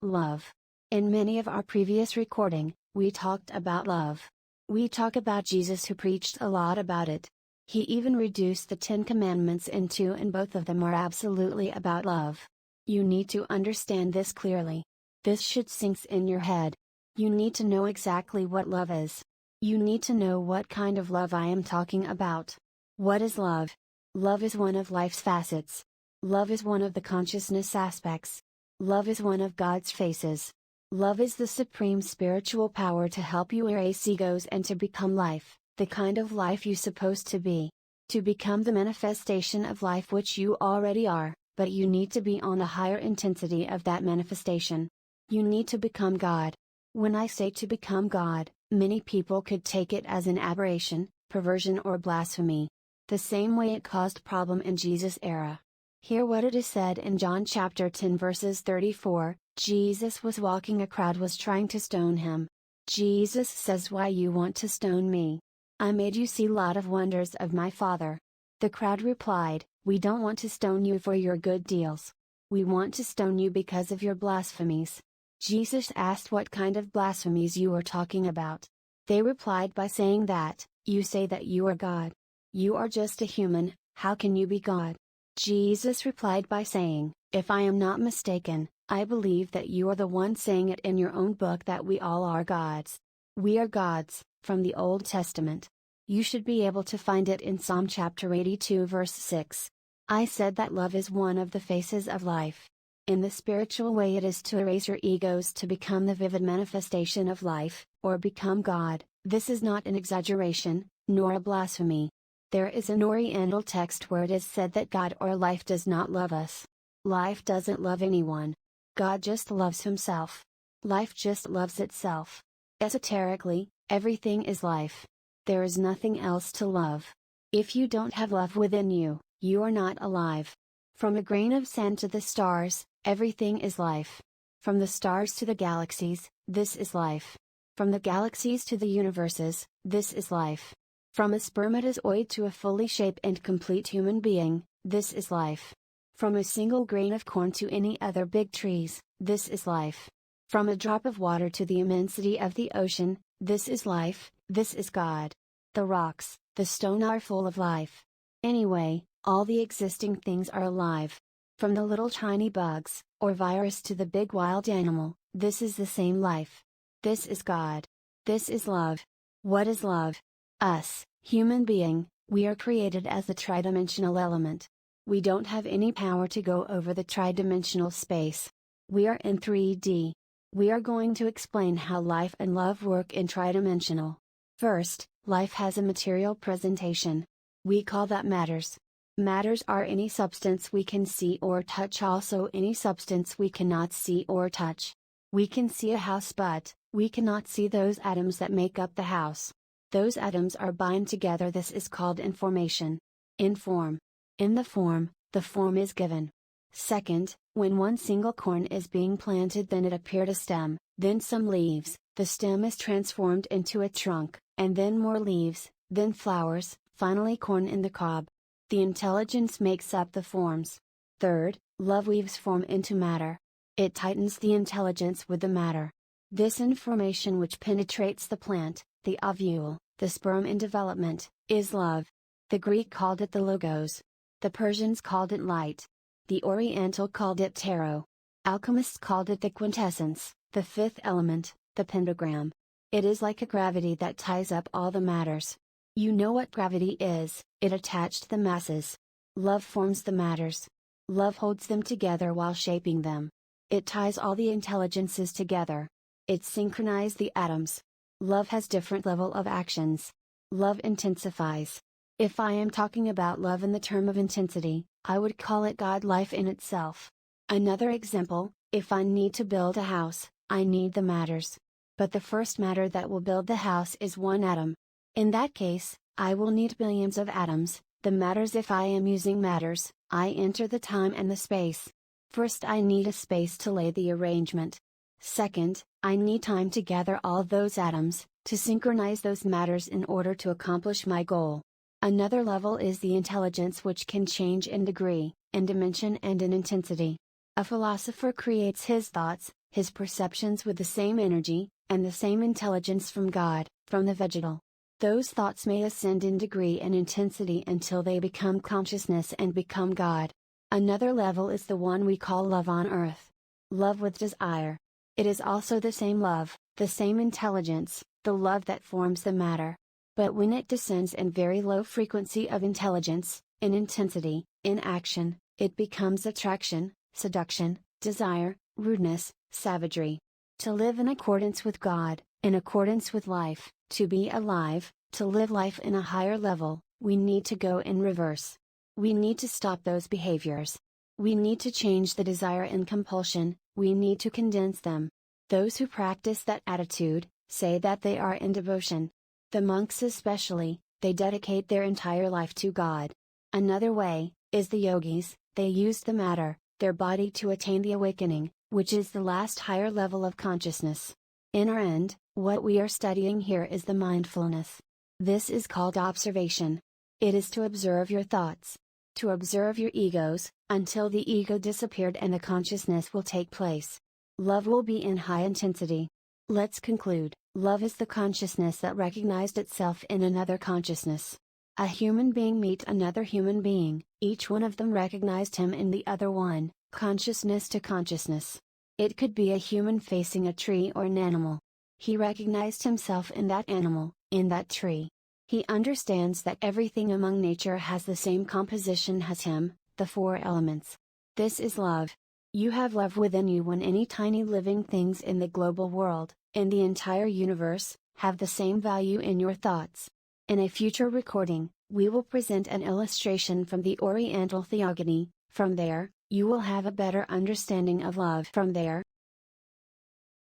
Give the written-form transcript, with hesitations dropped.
Love. In many of our previous recording, we talked about love. We talk about Jesus who preached a lot about it. He even reduced the 10 Commandments into, and both of them are absolutely about love. You need to understand this clearly. This should sink in your head. You need to know exactly what love is. You need to know what kind of love I am talking about. What is love? Love is one of life's facets. Love is one of the consciousness aspects. Love is one of God's faces. Love is the supreme spiritual power to help you erase egos and to become life, the kind of life you're supposed to be. To become the manifestation of life which you already are, but you need to be on a higher intensity of that manifestation. You need to become God. When I say to become God, many people could take it as an aberration, perversion or blasphemy. The same way it caused problem in Jesus' era. Hear what it is said in John chapter 10 verses 34, Jesus was walking, a crowd was trying to stone him. Jesus says, "Why you want to stone me? I made you see lot of wonders of my Father." The crowd replied, "We don't want to stone you for your good deals. We want to stone you because of your blasphemies." Jesus asked what kind of blasphemies you were talking about. They replied by saying that, "You say that you are God. You are just a human, how can you be God?" Jesus replied by saying, "If I am not mistaken, I believe that you are the one saying it in your own book that we all are gods. We are gods, from the Old Testament. You should be able to find it in Psalm chapter 82 verse 6. I said that love is one of the faces of life. In the spiritual way it is to erase your egos to become the vivid manifestation of life, or become God. This is not an exaggeration, nor a blasphemy. There is an Oriental text where it is said that God or life does not love us. Life doesn't love anyone. God just loves himself. Life just loves itself. Esoterically, everything is life. There is nothing else to love. If you don't have love within you, you are not alive. From a grain of sand to the stars, everything is life. From the stars to the galaxies, this is life. From the galaxies to the universes, this is life. From a spermatozoid to a fully shaped and complete human being, this is life. From a single grain of corn to any other big trees, this is life. From a drop of water to the immensity of the ocean, this is life, this is God. The rocks, the stone are full of life. Anyway, all the existing things are alive. From the little tiny bugs, or virus to the big wild animal, this is the same life. This is God. This is love. What is love? Us, human being, we are created as the tridimensional element. We don't have any power to go over the tridimensional space. We are in 3D. We are going to explain how life and love work in tridimensional. First, life has a material presentation. We call that matters. Matters are any substance we can see or touch, also any substance we cannot see or touch. We can see a house, but we cannot see those atoms that make up the house. Those atoms are bind together, this is called information. Inform. In the form is given. Second, when one single corn is being planted, then it appeared a stem, then some leaves, the stem is transformed into a trunk, and then more leaves, then flowers, finally corn in the cob. The intelligence makes up the forms. Third, love weaves form into matter. It tightens the intelligence with the matter. This information which penetrates the plant, the ovule, the sperm in development, is love. The Greek called it the logos. The Persians called it light. The Oriental called it tarot. Alchemists called it the quintessence, the fifth element, the pentagram. It is like a gravity that ties up all the matters. You know what gravity is, it attached the masses. Love forms the matters. Love holds them together while shaping them. It ties all the intelligences together. It synchronizes the atoms. Love has different level of actions. Love intensifies. If I am talking about love in the term of intensity, I would call it God life in itself. Another example, if I need to build a house, I need the matters. But the first matter that will build the house is one atom. In that case, I will need billions of atoms, the matters. If I am using matters, I enter the time and the space. First I need a space to lay the arrangement. Second, I need time to gather all those atoms, to synchronize those matters in order to accomplish my goal. Another level is the intelligence, which can change in degree, in dimension and in intensity. A philosopher creates his thoughts, his perceptions with the same energy, and the same intelligence from God, from the vegetal. Those thoughts may ascend in degree and intensity until they become consciousness and become God. Another level is the one we call love on earth. Love with desire. It is also the same love, the same intelligence, the love that forms the matter. But when it descends in very low frequency of intelligence, in intensity, in action, it becomes attraction, seduction, desire, rudeness, savagery. To live in accordance with God, in accordance with life, to be alive, to live life in a higher level, we need to go in reverse. We need to stop those behaviors. We need to change the desire and compulsion, we need to condense them. Those who practice that attitude, say that they are in devotion. The monks especially, they dedicate their entire life to God. Another way, is the yogis, they use the matter, their body to attain the awakening, which is the last higher level of consciousness. In our end, what we are studying here is the mindfulness. This is called observation. It is to observe your thoughts. To observe your egos, until the ego disappeared and the consciousness will take place. Love will be in high intensity. Let's conclude, love is the consciousness that recognized itself in another consciousness. A human being meet another human being, each one of them recognized him in the other one, consciousness to consciousness. It could be a human facing a tree or an animal. He recognized himself in that animal, in that tree. He understands that everything among nature has the same composition as him, the four elements. This is love. You have love within you when any tiny living things in the global world, in the entire universe, have the same value in your thoughts. In a future recording, we will present an illustration from the Oriental Theogony. From there, you will have a better understanding of love. From there,